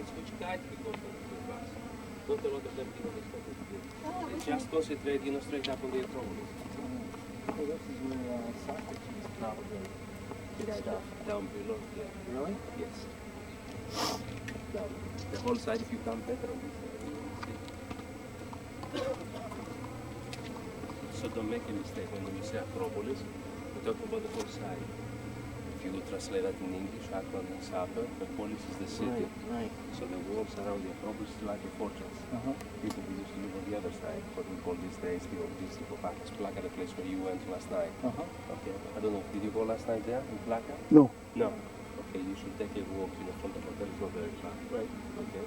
acropolis, which guide because of the bus. Not a lot of them people that stop at here. They just concentrate, straight up on the acropolis. Oh, this is where Socrates probably did stuff. Down below, yeah. Really? Yes. Down. The whole side, if you come better on this side, you will see. So don't make a mistake when you say acropolis. We're talking about the whole side. If you would translate that in English, Akron is upper, Persepolis is the city. Right. So the walls around the Acropolis is like a fortress. People used to live on the other side, what we call these days the old Disney Plaka, the place where you went last night. Okay. I don't know, did you go last night there in Plaka? No. No. Okay, you should take a walk from the hotel, it's not very far. Right. Okay.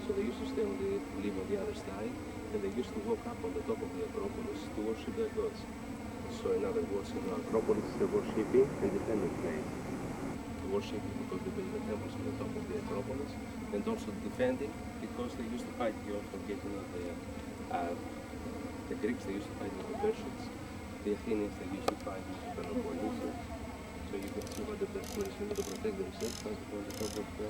So they used to live on the other side, and they used to walk up on the top of the Acropolis to worship their gods. So in other words, Acropolis is a worshipping independent place. Worshipping because they built the temples on the top of the Acropolis, and also defending because they used to fight the Greeks, they used to fight with the Persians. The Athenians, they used to fight with the Peloponnesians. So you can see what the Persians to protect themselves on the top of the...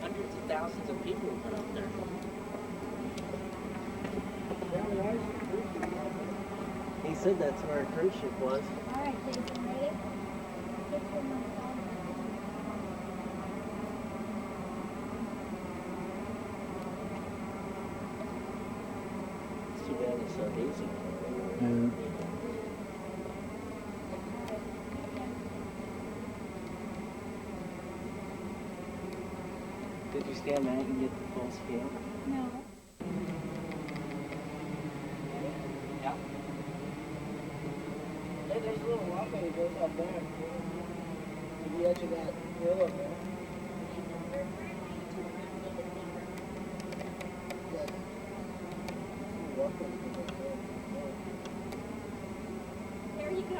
Hundreds of thousands of people have been up there. He said that's where a cruise ship was. All right, Jason, ready? Picture my phone. It's too bad it's so easy. Did you stand back and get the full scale? No. Yeah. Hey, there's a little walkway that goes up there. To the edge of that hill up there. Yes. Walkway goes up there. There you go.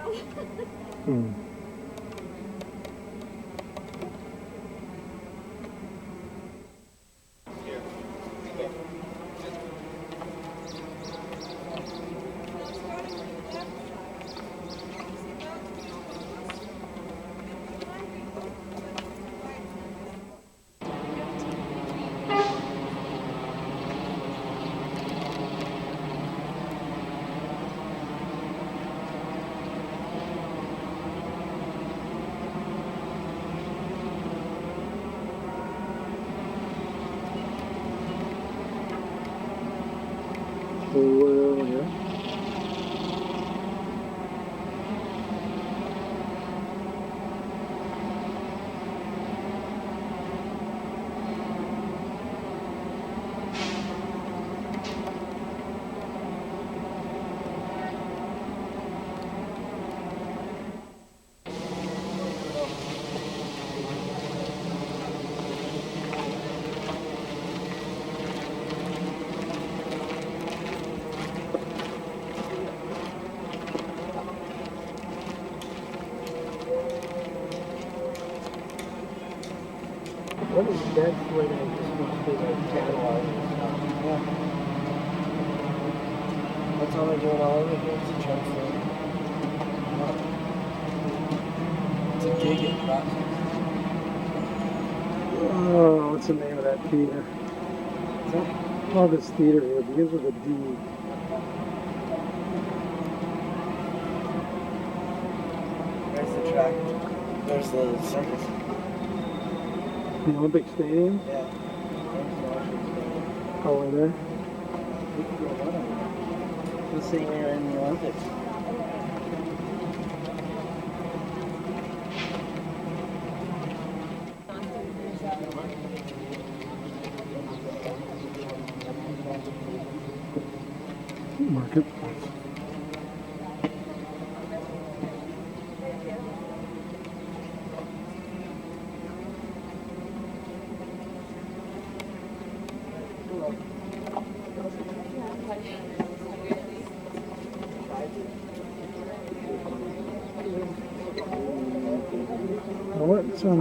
What is that where they just want to be like catalog and stuff? That's all they're doing all over here. It's a transfer. It's a digging process. Oh, what's the name of that theater? Oh, this theater here begins with a D. There's the track. There's the circus. The Olympic Stadium? Yeah. Oh, we're there? We could go run over there. Let's say we were in the Olympics. Marketplace. What's on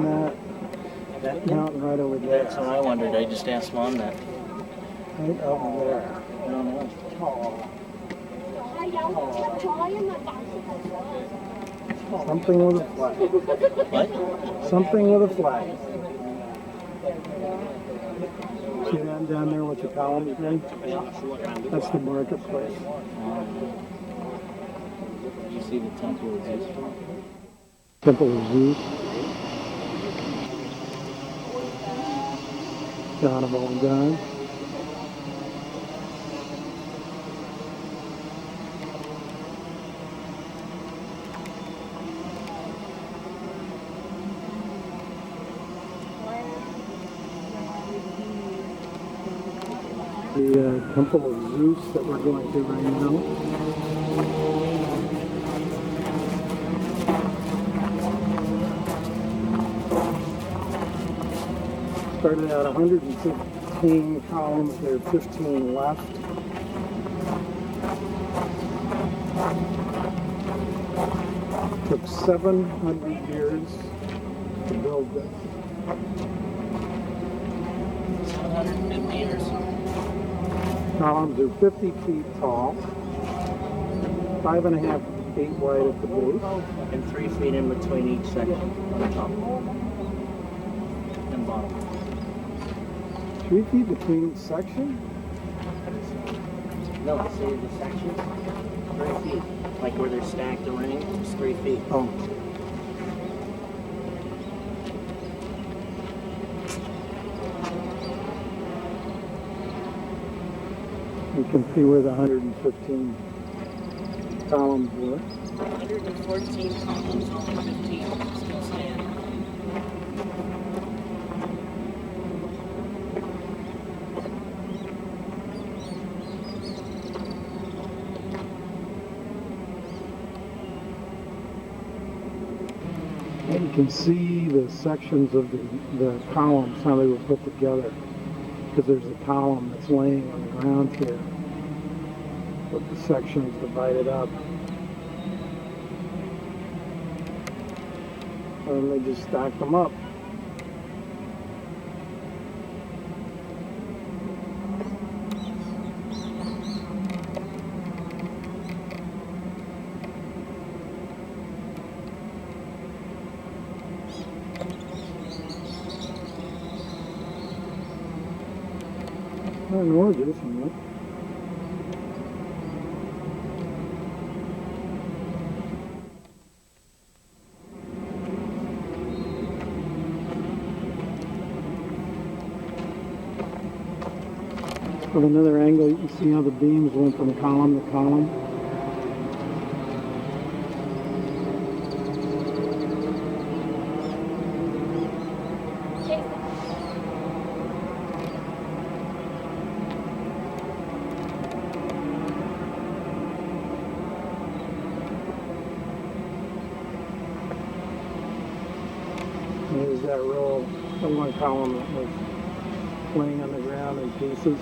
that mountain right over there? That's what I wondered. I just asked Mom that. Right over there. I don't know. Something with a flag. What? Something with a flag. See that down there with the columns thing? That's the marketplace. You see the Temple of Zeus? Temple of Zeus. God of all gods. The Temple of Zeus that we're going to right now. Started at 115 columns, there are 15 left. Took 700 years to build this. 750 years. Columns are 50 feet tall, 5.5 feet wide at the base. And 3 feet in between each section on the top and bottom. 3 feet between each section? No, see the sections? 3 feet. Like where they're stacked arranged, it's 3 feet. Oh. You can see where the 115 columns were. 114 columns, only 15 still stand. And you can see the sections of the columns, how they were put together. Because there's a column that's laying on the ground here. But the sections divided up. And they just stacked them up. I don't know, Jason, what? From another angle, you can see how the beams went from column to column. There's that row, the one column that was laying on the ground in pieces.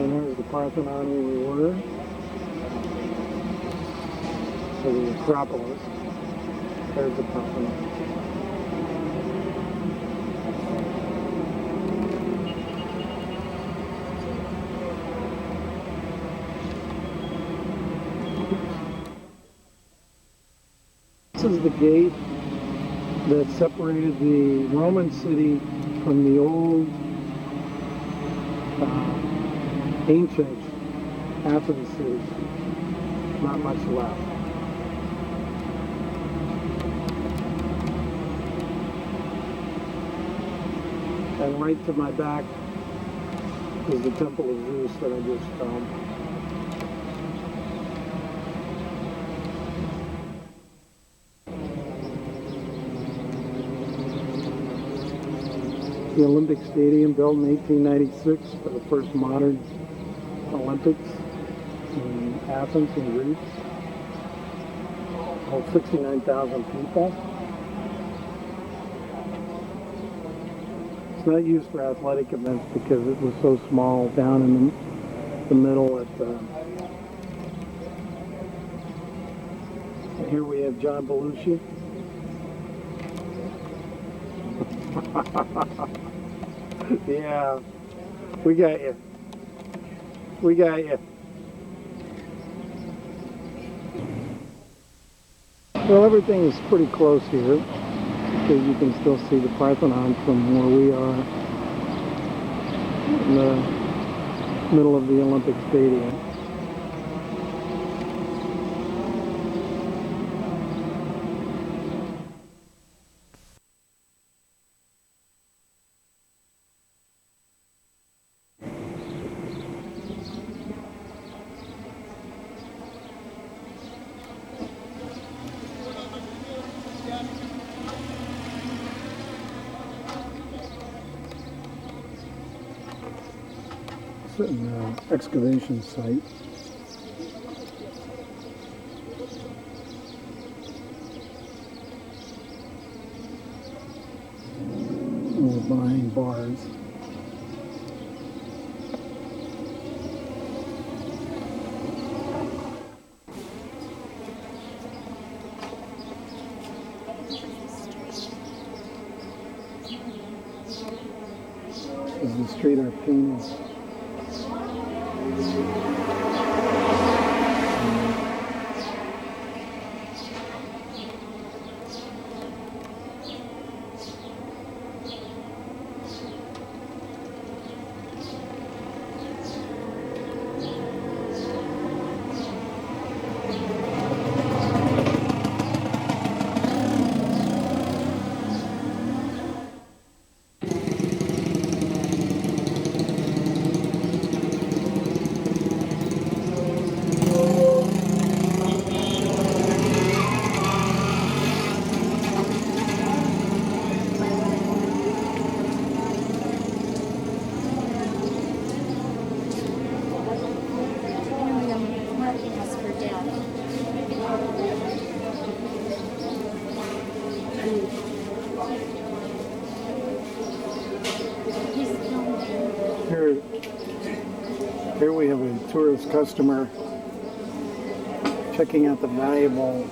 And there's the Parthenon where we were. So the Acropolis. There's the Parthenon. This is the gate that separated the Roman city from the old ancient half of the city. Not much left. And right to my back is the Temple of Zeus that I just found. The Olympic Stadium, built in 1896 for the first modern Olympics in Athens, in Greece. Holds 69,000 people. It's not used for athletic events because it was so small down in the middle at the... And here we have John Belushi. Yeah, we got you. We got you. Well, everything is pretty close here because you can still see the Parthenon from where we are in the middle of the Olympic Stadium. Certain excavation site. We're behind bars. This is the street our paintings. Here we have a tourist customer checking out the valuable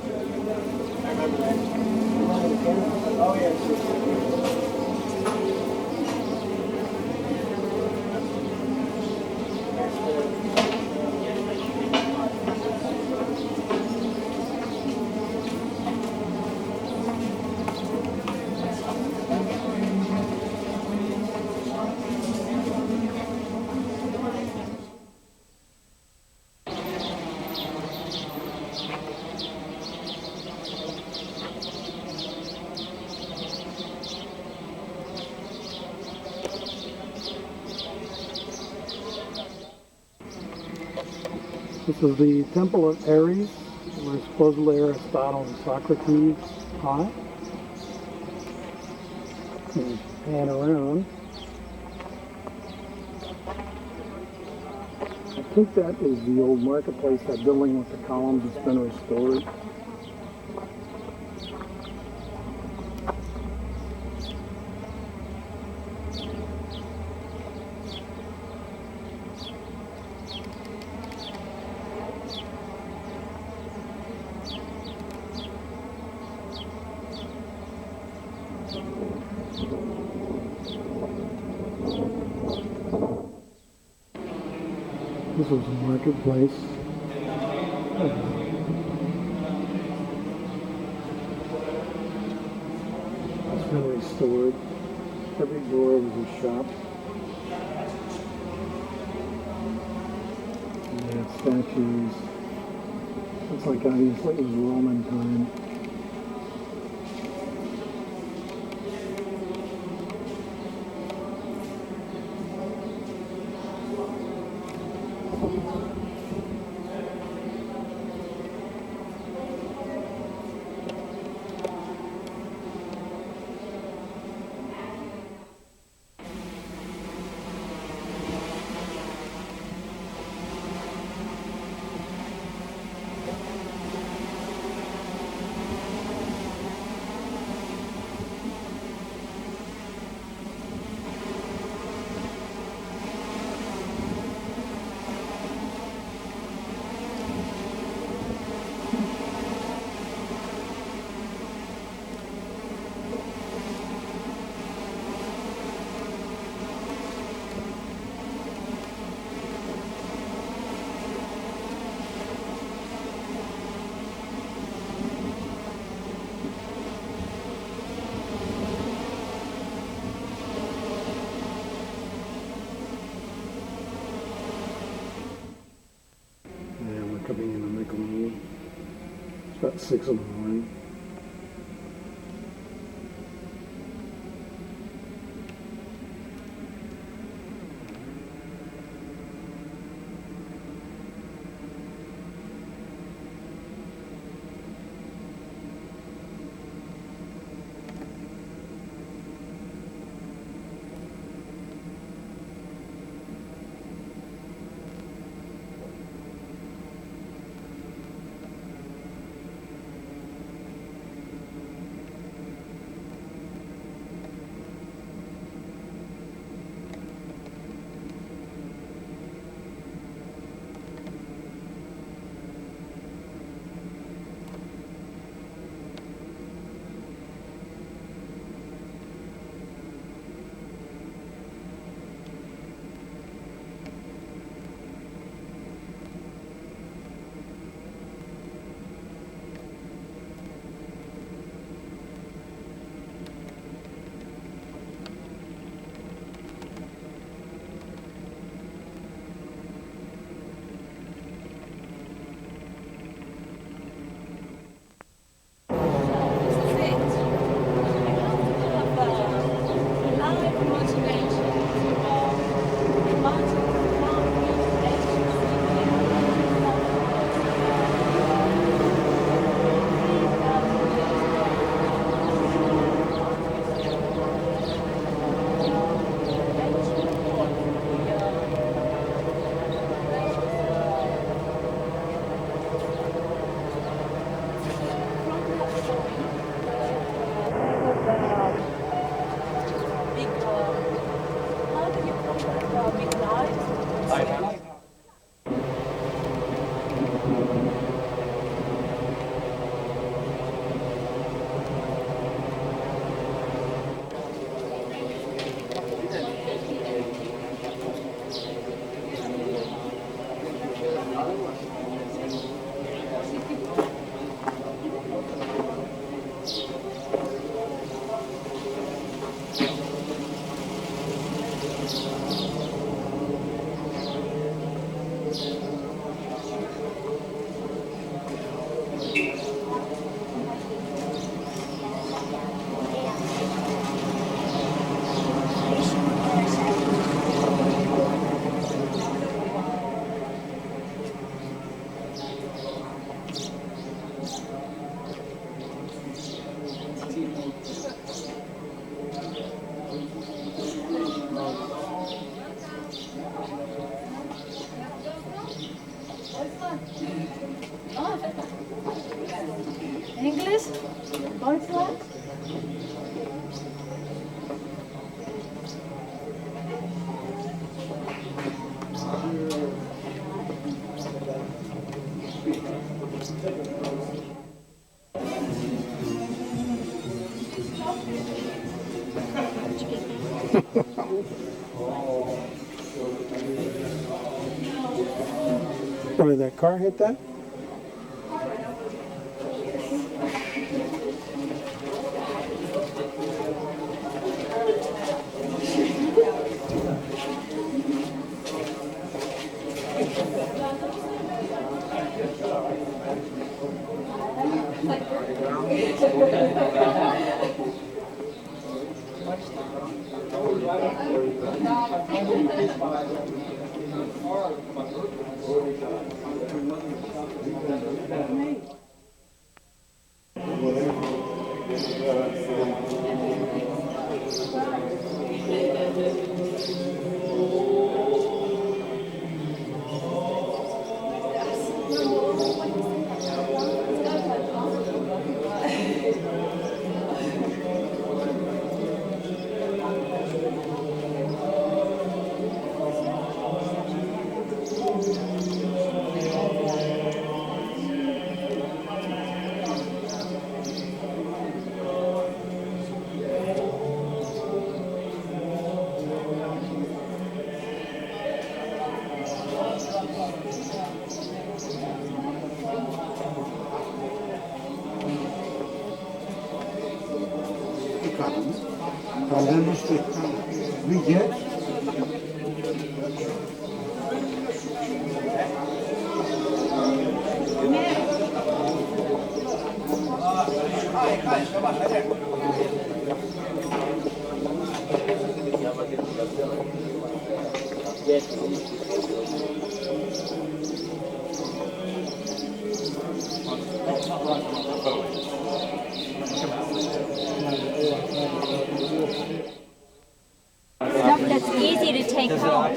This is the Temple of Ares, where supposedly Aristotle and Socrates taught. And pan around. I think that is the old marketplace, that building with the columns that's been restored. This was a marketplace. It's been restored. Every door was a shop. And they had statues. Looks like obviously it was Roman time. Coming in on Nickelodeon. It's about 6 in the morning. English? Deutschland? Oh, did that car hit that? Stuff that's easy to take home.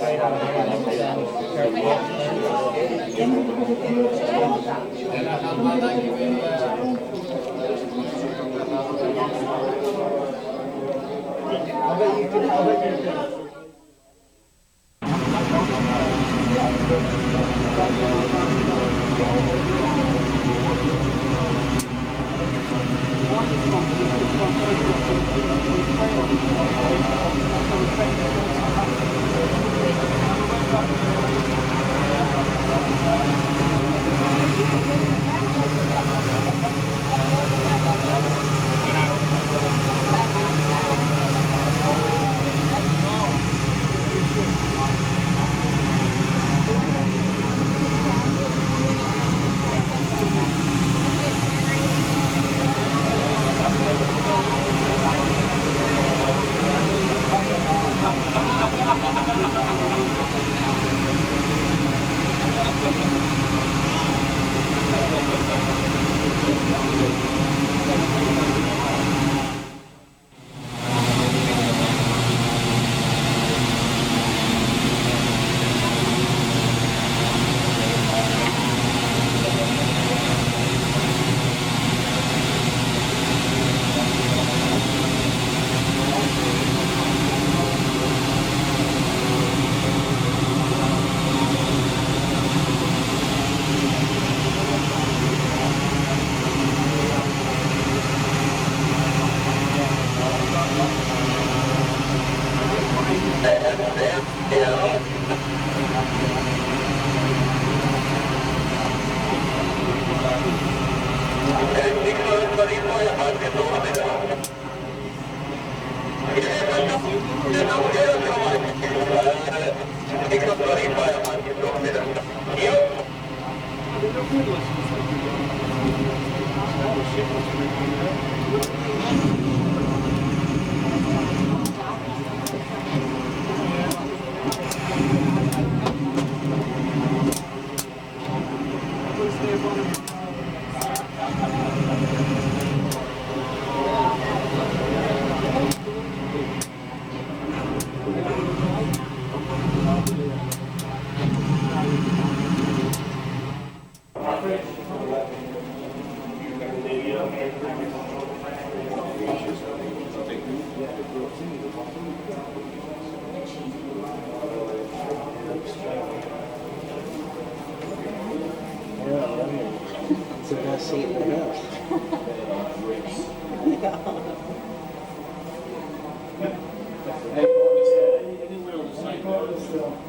It's the best seat in the house.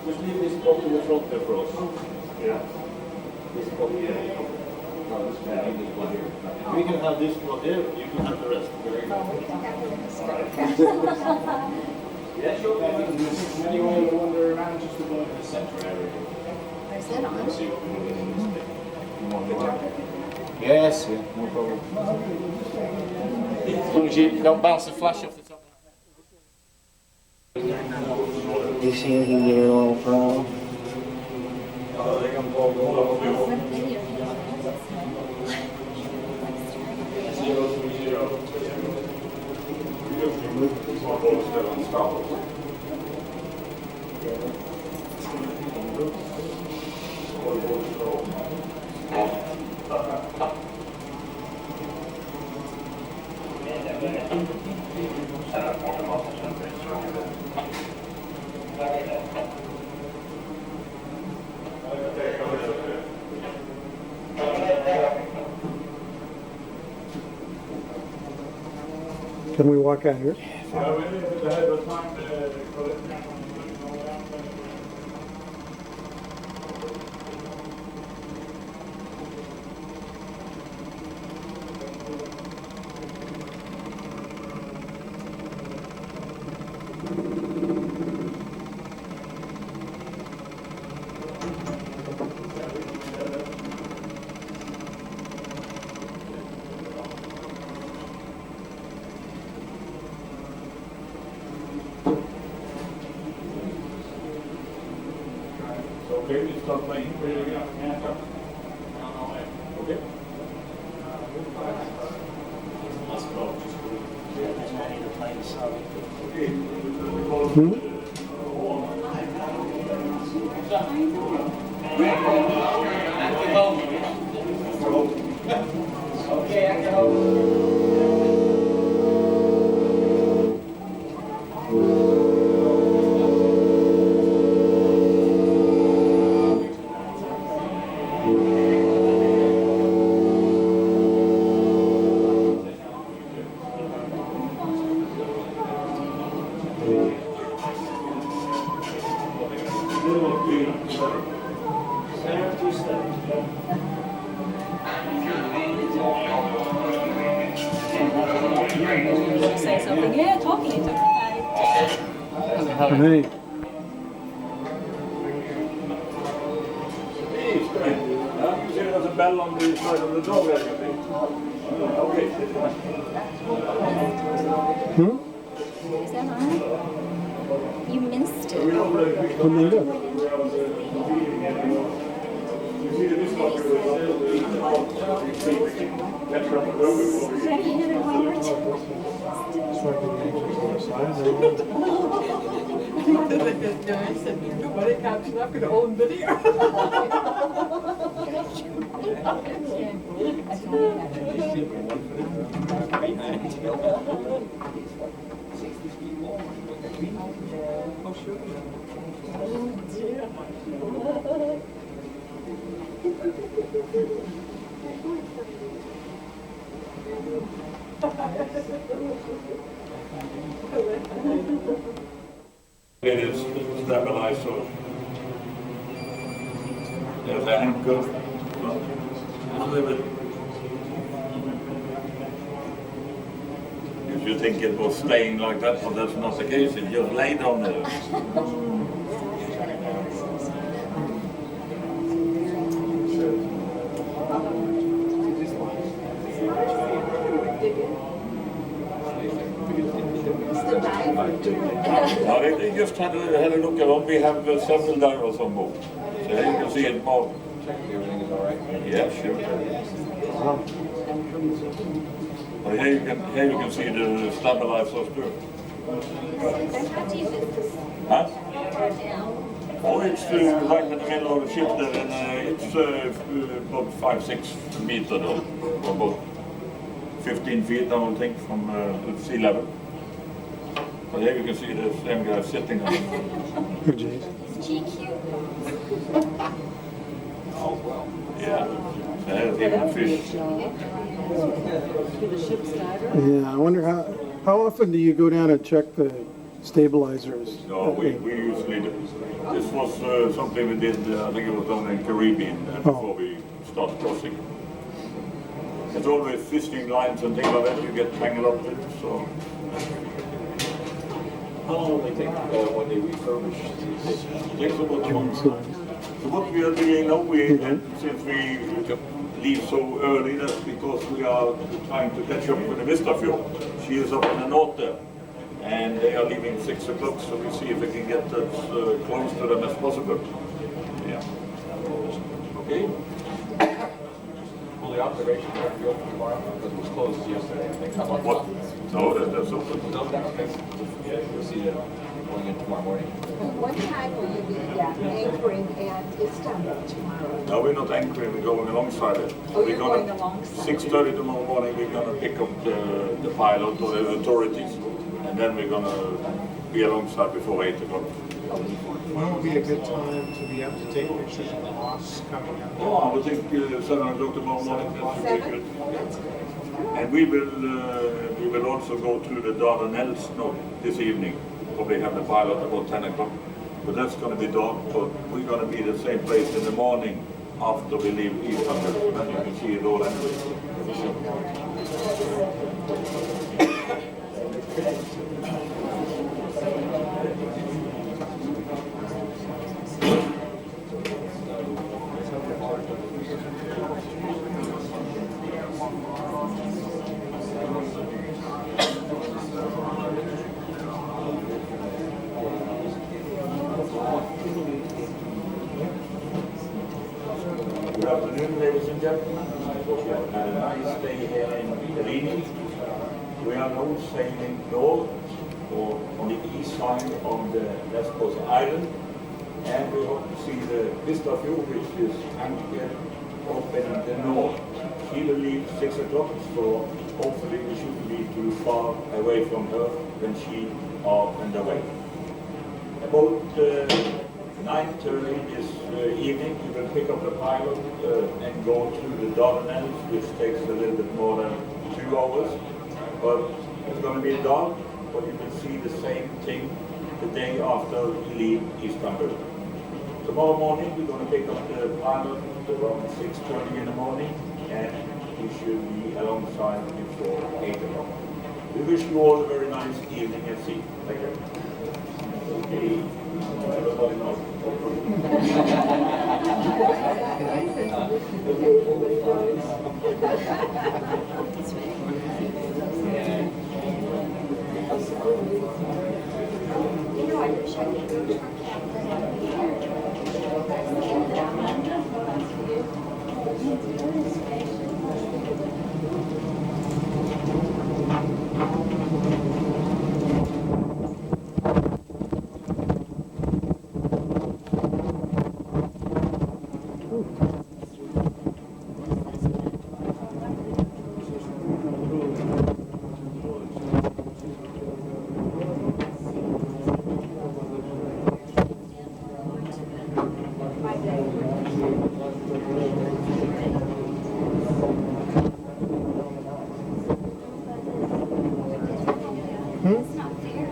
Just leave this box in the front there for us. Yeah. We can have this one here, you can have the rest. Yeah, sure. Anyone wander around just to go to the centre area? Is that on? See what we're getting this bit. You want to Yes, yeah, no problem. As long as you don't bounce the flash off the top. Do you see anything there at all from? Can we walk out here? Okay, we start playing. Okay. Say something. Yeah, talking into it. Hey, You see there's a bell on the side of the door there, you think? Okay. Is that on? You missed it. what do you do? Nobody catching up in old video. It is stabilized, so there's an anchor. Just leave it. If you think it was staying like that, but that's not the case, it just laid on there. They just had a look around. We have several divers on board. So you can see it more. Everything is all right? Yeah, sure. But here you can see the stabilizers too. How deep is this? Huh? Down. Oh, it's right in the middle of the ship there, and it's about 5-6 meters though, about 15 feet, I would think, from sea level. But here you can see the same guy sitting on it. Oh, geez. GQ. Oh, well. Yeah, so there's even fish. To the ship's diver. Yeah, I wonder how often do you go down and check the stabilizers? No, we usually do. This was something we did, I think it was down in Caribbean before we start crossing. There's always fishing lines and things like that you get tangled up with, so. How long will they take when they refurbish these? Takes about 2 months. So what we are doing now, since we leave so early, that's because we are trying to catch up with the Vistafjord. She is up in the north there, and they are leaving 6 o'clock, so we see if we can get as close to them as possible. Yeah. Okay? Will the observation center be open tomorrow? Because it was closed yesterday. I think. What? No, that's open. No, okay. Yeah, you'll see them going in tomorrow morning. What time will you be anchoring at Istanbul tomorrow? No, we're not anchoring, we're going alongside it. Oh, you're going alongside 6:30 tomorrow morning, we're gonna pick up the pilot or the authorities, and then we're gonna be alongside before 8 o'clock. When would be a good time to be able to take pictures of the moss coming out? Oh, I would think 7 o'clock tomorrow morning, that should be good. That's good. And we will also go through the Dardanelles this evening. Probably have the pilot about 10 o'clock. But that's going to be dark, but we're going to be the same place in the morning after we leave Istanbul. Then you can see it all anyway. Good afternoon, ladies and gentlemen. I hope you have had a nice day here in Rini. We are now sailing north, or on the east side of the Lesbos island, and we hope to see the Vistafjord, which is anchored up in the north. She will leave 6 o'clock, so hopefully we shouldn't be too far away from her when she are on the way. About 9:30 this evening, we will pick up the pilot and go through the Dardanelles, which takes a little bit more than 2 hours. But it's going to be dark, but you will see the same thing the day after we leave Istanbul. Tomorrow morning, we're going to pick up the pilot around 6:30 in the morning, and we should be alongside before 8 o'clock. We wish you all a very nice evening at sea. Thank you. Okay. Everybody knows. You know, I wish I could go truck It's not fair.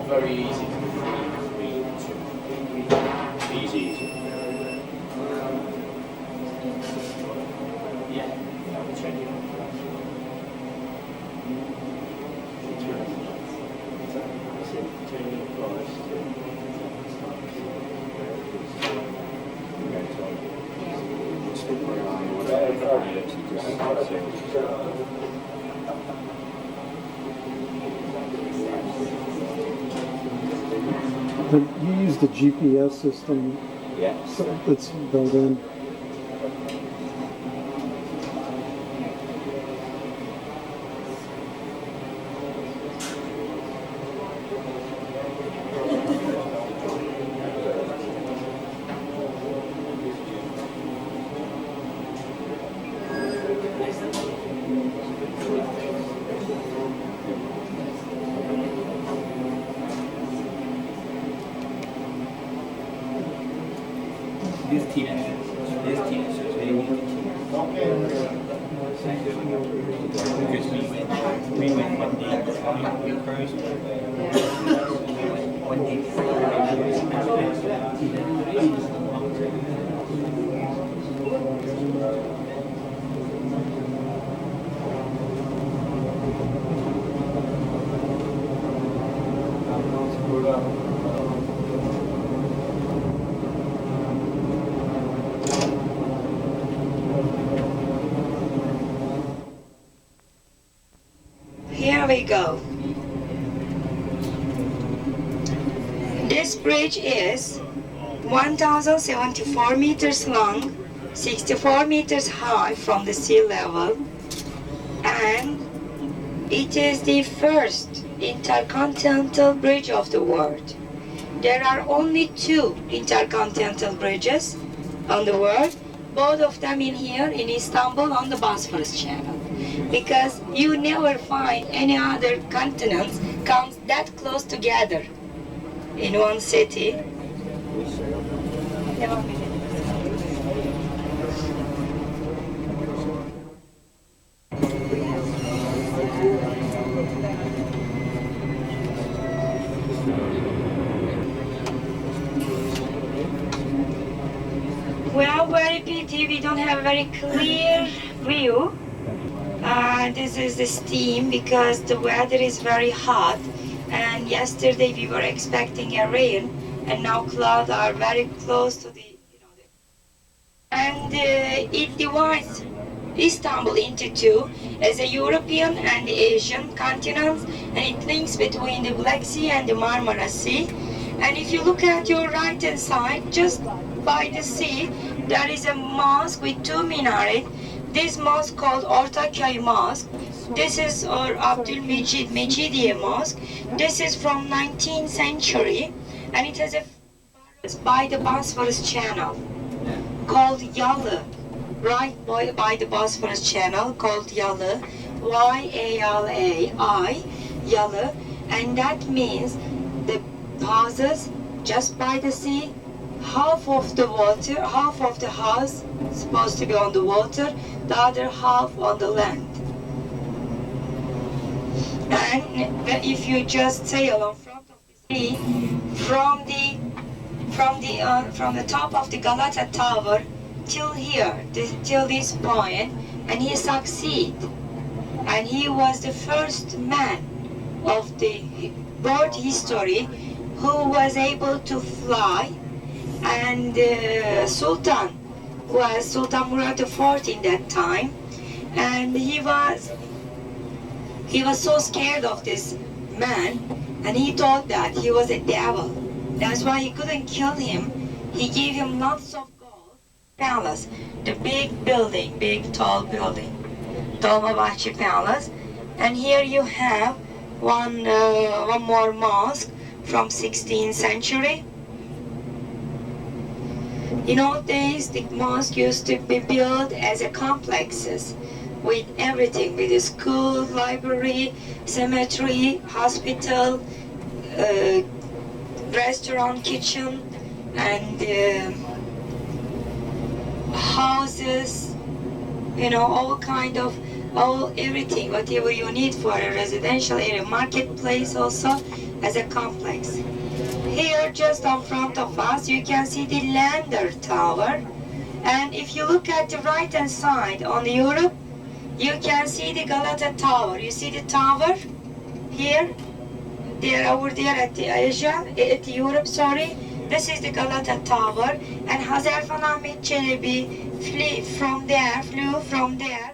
Very easy. Easy. Yeah. You use the GPS system Yeah. that's built in. This tip is very good. Because we went one day first. One day Here we go. This bridge is 1,074 meters long, 64 meters high from the sea level, and it is the first intercontinental bridge of the world. There are only 2 intercontinental bridges on the world, both of them in here in Istanbul on the Bosphorus Channel. Because you never find any other continents comes that close together in one city. We are very pity we don't have a very clear view. This is the steam because the weather is very hot, and yesterday we were expecting a rain, and now clouds are very close to the, and it divides Istanbul into 2 as a European and the Asian continents, and it links between the Black Sea and the Marmara Sea. And if you look at your right hand side, just by the sea, there is a mosque with 2 minarets. This mosque called Ortaköy Mosque. This is Abdülmecid Mecidiye Mosque. This is from 19th century, and it has a by the Bosphorus Channel called Yalı, right by the Bosphorus Channel called Yalı, Y-A-L-A-I, Yalı, and that means the houses just by the sea, half of the water, half of the house supposed to be on the water, the other half on the land. And if you just sail in front of the sea, from the top of the Galata Tower till here, till this point, and he succeed. And he was the first man of the world history who was able to fly, and Sultan was Sultan Murad IV in that time, and he was so scared of this man, and he thought that he was a devil. That's why he couldn't kill him. He gave him lots of gold. Palace, the big building, big tall building, Dolmabahce Palace, and here you have one more mosque from 16th century. In old days, the mosque used to be built as a complexes with everything, with a school, library, cemetery, hospital, restaurant, kitchen, and houses, everything, whatever you need for a residential area, marketplace also as a complex. Here, just in front of us, you can see the Lander Tower. And if you look at the right-hand side on Europe, you can see the Galata Tower. You see the tower here? They're over there at the Asia, at Europe, sorry. This is the Galata Tower. And Hazarfen Ahmet Çelebi flew from there till here.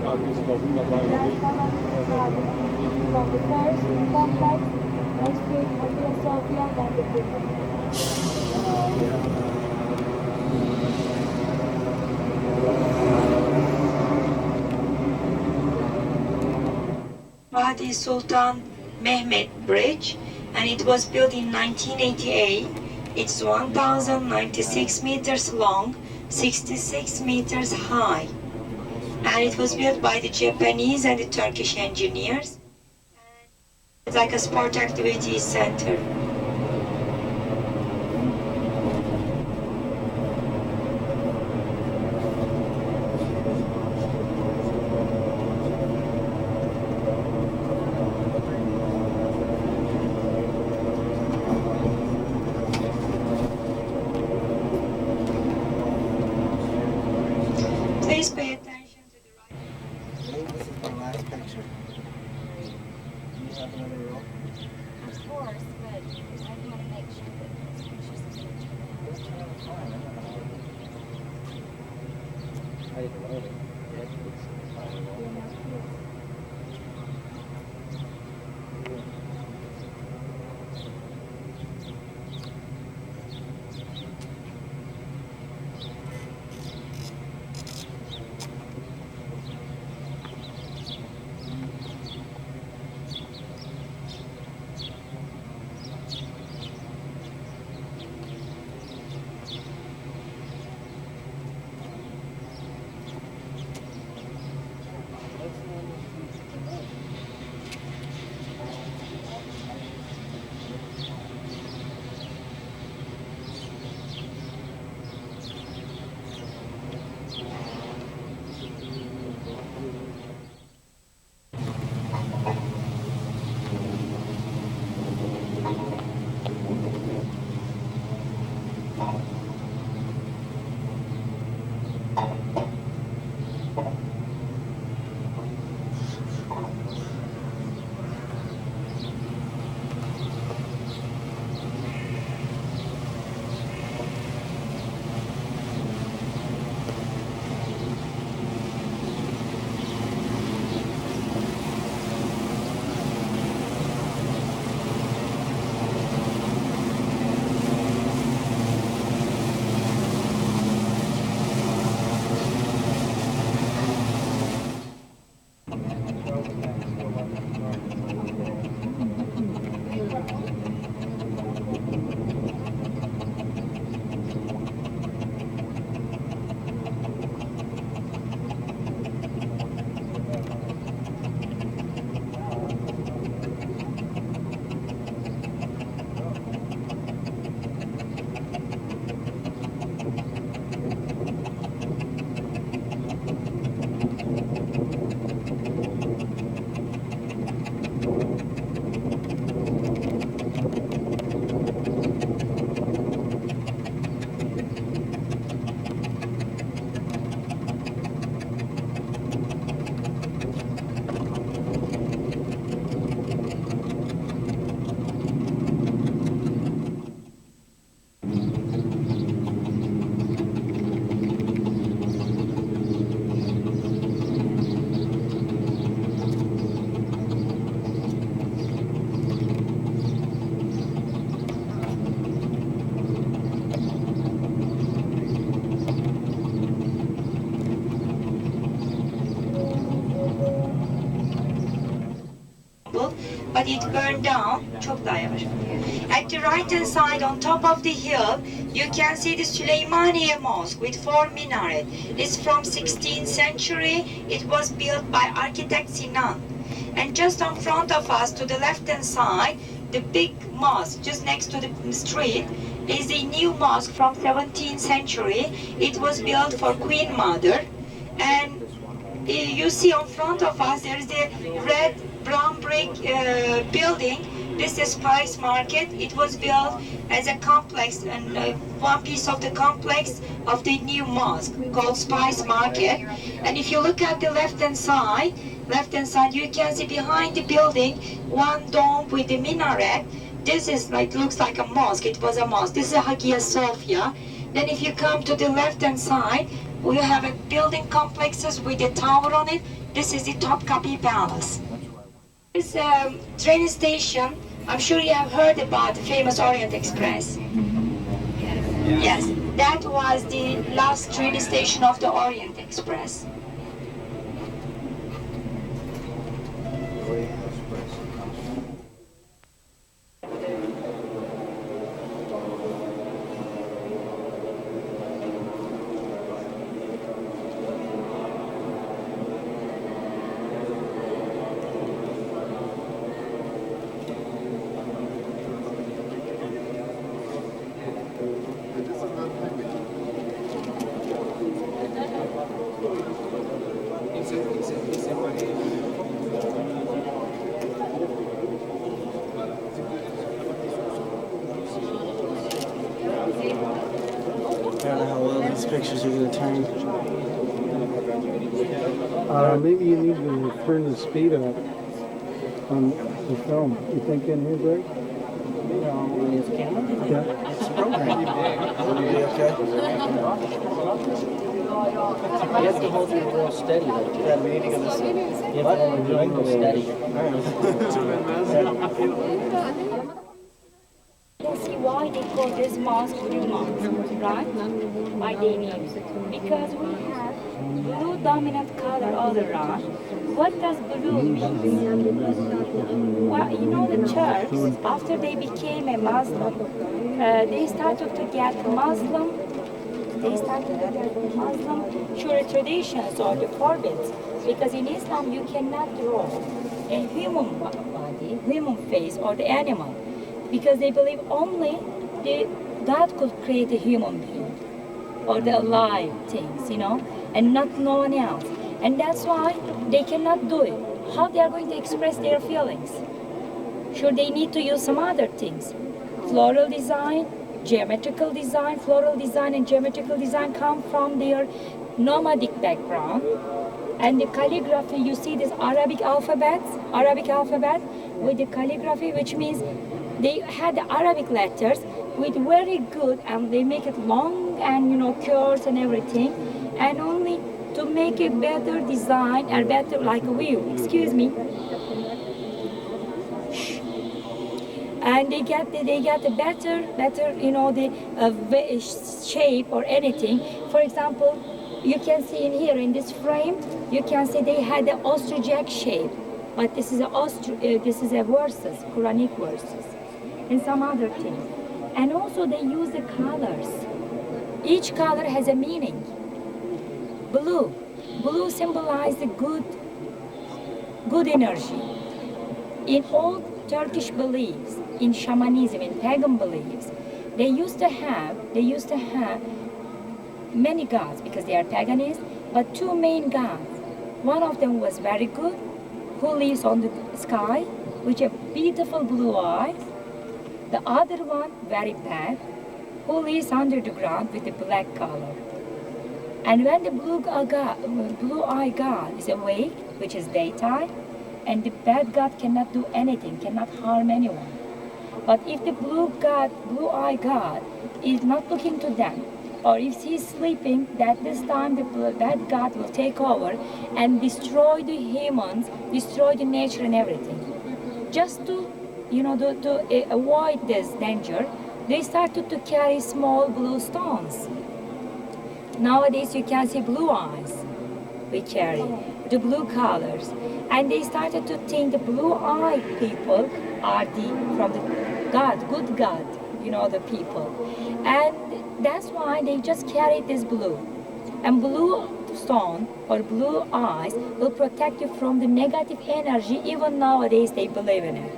From the first complex, next to Hagia Sophia, then the pyramid. Fatih Sultan Mehmet Bridge, and it was built in 1988. It's 1,096 meters long, 66 meters high, and it was built by the Japanese and the Turkish engineers. It's like a sport activity center. Please pay attention to the right. This is the last picture. Do you have another roll? Of course, but I want to make sure that those pictures are That's fine. I didn't know it. But it burned down. Çok daha yavaş. At the right hand side, on top of the hill, you can see the Süleymaniye Mosque with 4 minaret. It's from 16th century. It was built by architect Sinan. And just in front of us, to the left hand side, the big mosque just next to the street is a new mosque from 17th century. It was built for Queen Mother. And you see in front of us, there is a red brown brick building. This is Spice Market. It was built as a complex, and one piece of the complex of the new mosque called Spice Market. And if you look at the left-hand side, you can see behind the building one dome with the minaret. This is like, looks like a mosque. It was a mosque. This is Hagia Sophia. Then if you come to the left-hand side, we have a building complexes with a tower on it. This is the Topkapi Palace. This train station, I'm sure you have heard about the famous Orient Express. Yes, that was the last train station of the Orient Express. I don't know how well these pictures are going to turn. Maybe you need to turn the speed up on the film. You think in here, Greg? It's camera? Yeah. It's programmed. Will you be okay? You have to hold it real steady though. You have to hold it real steady. You can see why they call this mosque blue mosque, right? By their name. Because we have blue dominant color all around. What does blue mean? Well, you know the church, after they became a Muslim, they started to get Muslim traditions or the forbids. Because in Islam you cannot draw a human body, human face or the animal. Because they believe only God could create a human being or the alive things, and not no one else. And that's why they cannot do it. How they are going to express their feelings? Sure, they need to use some other things. Floral design, geometrical design, floral design and geometrical design come from their nomadic background. And the calligraphy, you see this Arabic alphabet with the calligraphy, which means they had the Arabic letters with very good, and they make it long and curves and everything, and only to make a better design and better like a view. Excuse me. And they get a better the shape or anything. For example, you can see in here in this frame, you can see they had the ostrich shape, but this is a verses, Quranic verses, and some other things. And also they use the colors. Each color has a meaning. Blue symbolizes the good energy. In old Turkish beliefs, in shamanism, in pagan beliefs, they used to have many gods because they are paganists, but two main gods. One of them was very good, who lives on the sky, with a beautiful blue eyes. The other one, very bad, who lives under the ground with a black color. And when the blue-eye god is awake, which is daytime, and the bad god cannot do anything, cannot harm anyone. But if the blue-eye god is not looking to them, or if he's sleeping, that this time the bad god will take over and destroy the humans, destroy the nature and everything. Just to avoid this danger, they started to carry small blue stones. Nowadays you can see blue eyes we carry, the blue colors. And they started to think the blue-eyed people are from the God, good God, the people. And that's why they just carry this blue. And blue stone or blue eyes will protect you from the negative energy. Even nowadays they believe in it.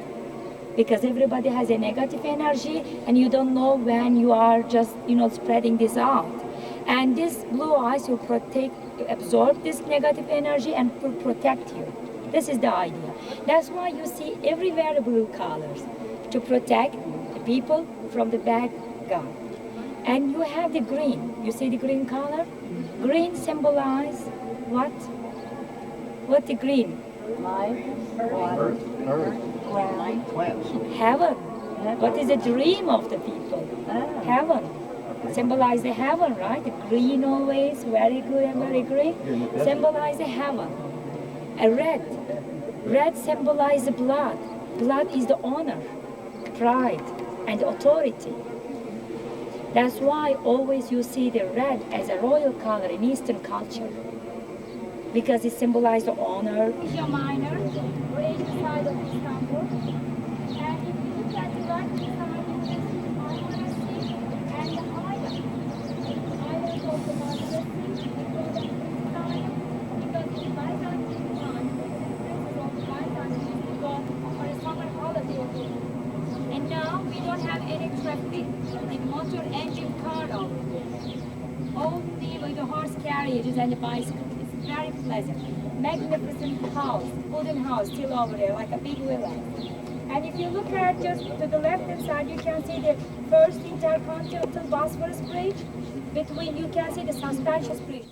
Because everybody has a negative energy and you don't know when you are just, spreading this out. And this blue eyes will absorb this negative energy and will protect you. This is the idea. That's why you see everywhere blue colors, to protect the people from the bad God. And you have the green. You see the green color? Green symbolizes what? What the green? Life, water, Earth, ground, plants. Heaven. What is the dream of the people? Heaven. Symbolize the heaven, right? The green always, very good and very green. Symbolize the heaven. A red. Red symbolizes blood. Blood is the honor, pride, and authority. That's why always you see the red as a royal color in Eastern culture, because it symbolizes the honor. Asia Minor, Asian side of Istanbul. And if you look at the right side, you can see the Marmara Sea and the island. Island of the Marmara Sea, we call it Style, because in the Byzantine time, the princes of the Byzantine would go for a summer holiday. And now we don't have any traffic, like motor engine car over there. Only with the horse carriages and the bicycles. It's very pleasant. Magnificent house, wooden house still over there, like a big villa. And if you look at just to the left hand side, you can see the first intercontinental Bosphorus bridge. Between, you can see the suspension bridge.